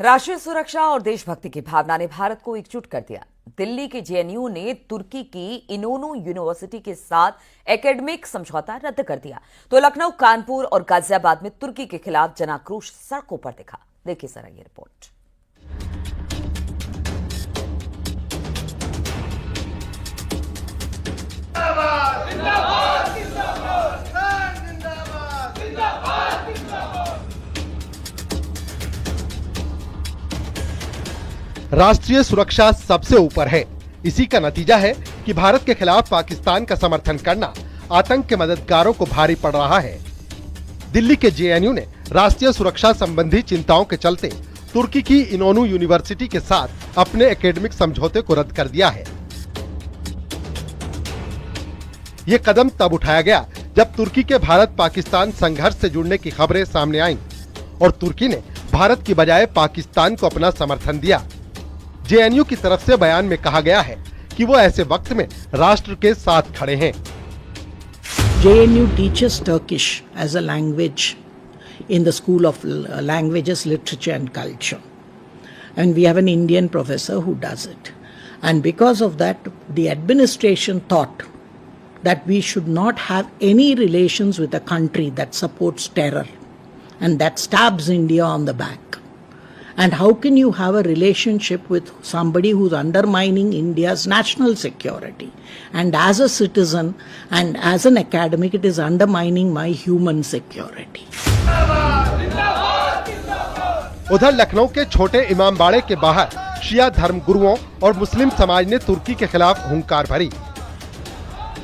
राष्ट्रीय सुरक्षा और देशभक्ति की भावना ने भारत को एकजुट कर दिया। दिल्ली के जेएनयू ने तुर्की की इनोनू यूनिवर्सिटी के साथ एकेडमिक समझौता रद्द कर दिया, तो लखनऊ, कानपुर और गाजियाबाद में तुर्की के खिलाफ जनाक्रोश सड़कों पर दिखा। देखिए जरा ये रिपोर्ट। राष्ट्रीय सुरक्षा सबसे ऊपर है। इसी का नतीजा है कि भारत के खिलाफ पाकिस्तान का समर्थन करना आतंक के मददगारों को भारी पड़ रहा है। दिल्ली के जेएनयू ने राष्ट्रीय सुरक्षा संबंधी चिंताओं के चलते तुर्की की इनोनू यूनिवर्सिटी के साथ अपने एकेडमिक समझौते को रद्द कर दिया है। ये कदम तब उठाया गया जब तुर्की के भारत पाकिस्तान संघर्ष से जुड़ने की खबरें सामने आईं और तुर्की ने भारत की बजाय पाकिस्तान को अपना समर्थन दिया। जेएनयू की तरफ से बयान में कहा गया है कि वो ऐसे वक्त में राष्ट्र के साथ खड़े हैं। JNU teaches Turkish as a language in the School of Languages, Literature and Culture. And we have an Indian professor who does it. And because of that, the administration thought that we should not have any relations with a country that supports terror and that stabs India on the back. And how can you have a relationship with somebody who's undermining India's national security? And as a citizen and as an academic, it is undermining my human security. उधर लखनऊ के छोटे इमामबाड़े के बाहर शिया धर्म गुरुओं और मुस्लिम समाज ने तुर्की के खिलाफ हुंकार भरी।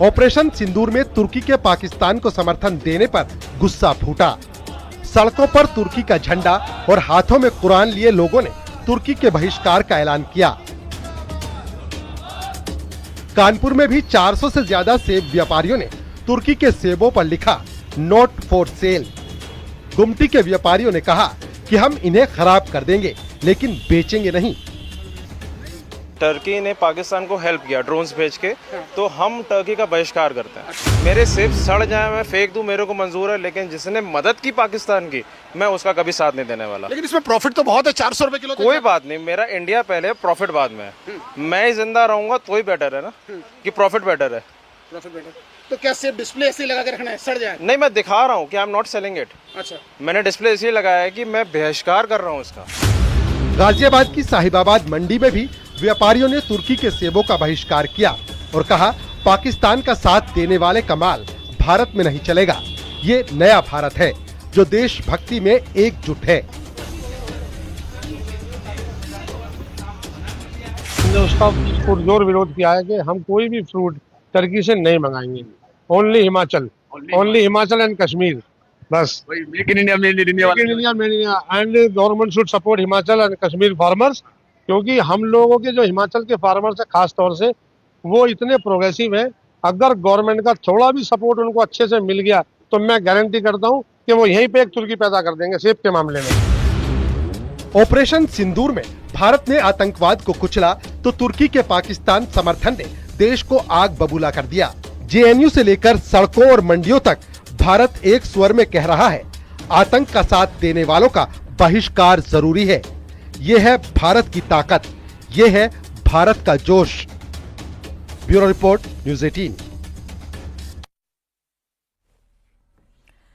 ऑपरेशन सिंदूर में तुर्की के पाकिस्तान को समर्थन देने पर गुस्सा फूटा। सड़कों पर तुर्की का झंडा और हाथों में कुरान लिए लोगों ने तुर्की के बहिष्कार का ऐलान किया। कानपुर में भी 400 से ज्यादा सेब व्यापारियों ने तुर्की के सेबों पर लिखा नॉट फॉर सेल। गुमटी के व्यापारियों ने कहा कि हम इन्हें खराब कर देंगे लेकिन बेचेंगे नहीं। टर्की ने पाकिस्तान को हेल्प किया ड्रोन्स भेज के, तो हम टर्की का बहिष्कार करते हैं। मेरे सेब सड़ जाए, मैं फेंक दूं, मेरे को मंजूर है, लेकिन जिसने मदद की पाकिस्तान की, मैं उसका कभी साथ नहीं देने वाला। लेकिन इसमें प्रॉफिट तो बहुत है, 400 रुपए किलो। कोई बात नहीं, मेरा इंडिया पहले, प्रॉफिट बाद में है। मैं ही जिंदा रहूंगा तो ही बेटर है ना, कि प्रॉफिट बेटर है। तो क्या सेब डिस्प्ले ऐसे लगा के रखना है, सड़ जाए? नहीं, मैं दिखा रहा हूँ कि I am not selling it. अच्छा, मैंने डिस्प्ले इसलिए लगाया है कि मैं बहिष्कार कर रहा हूँ इसका। गाजियाबाद की साहिबाबाद मंडी में भी व्यापारियों ने तुर्की के सेबों का बहिष्कार किया और कहा पाकिस्तान का साथ देने वाले का माल भारत में नहीं चलेगा। ये नया भारत है जो देशभक्ति में एकजुट है। उसका पुरजोर विरोध किया है कि हम कोई भी फ्रूट टर्की से नहीं मंगाएंगे, ओनली हिमाचल एंड कश्मीर, बस। Make in India, made in India, and government should support Himachal and Kashmir farmers, क्योंकि हम लोगों के जो हिमाचल के फार्मर्स है खास तौर से, वो इतने प्रोग्रेसिव हैं। अगर गवर्नमेंट का थोड़ा भी सपोर्ट उनको अच्छे से मिल गया तो मैं गारंटी करता हूं कि वो यहीं पे एक तुर्की पैदा कर देंगे सेब के मामले में। ऑपरेशन सिंदूर में भारत ने आतंकवाद को कुचला तो तुर्की के पाकिस्तान समर्थन ने देश को आग बबूला कर दिया। जेएनयू से लेकर सड़कों और मंडियों तक भारत एक स्वर में कह रहा है आतंक का साथ देने वालों का बहिष्कार जरूरी है। ये है भारत की ताकत, ये है भारत का जोश। Bureau report, news 18।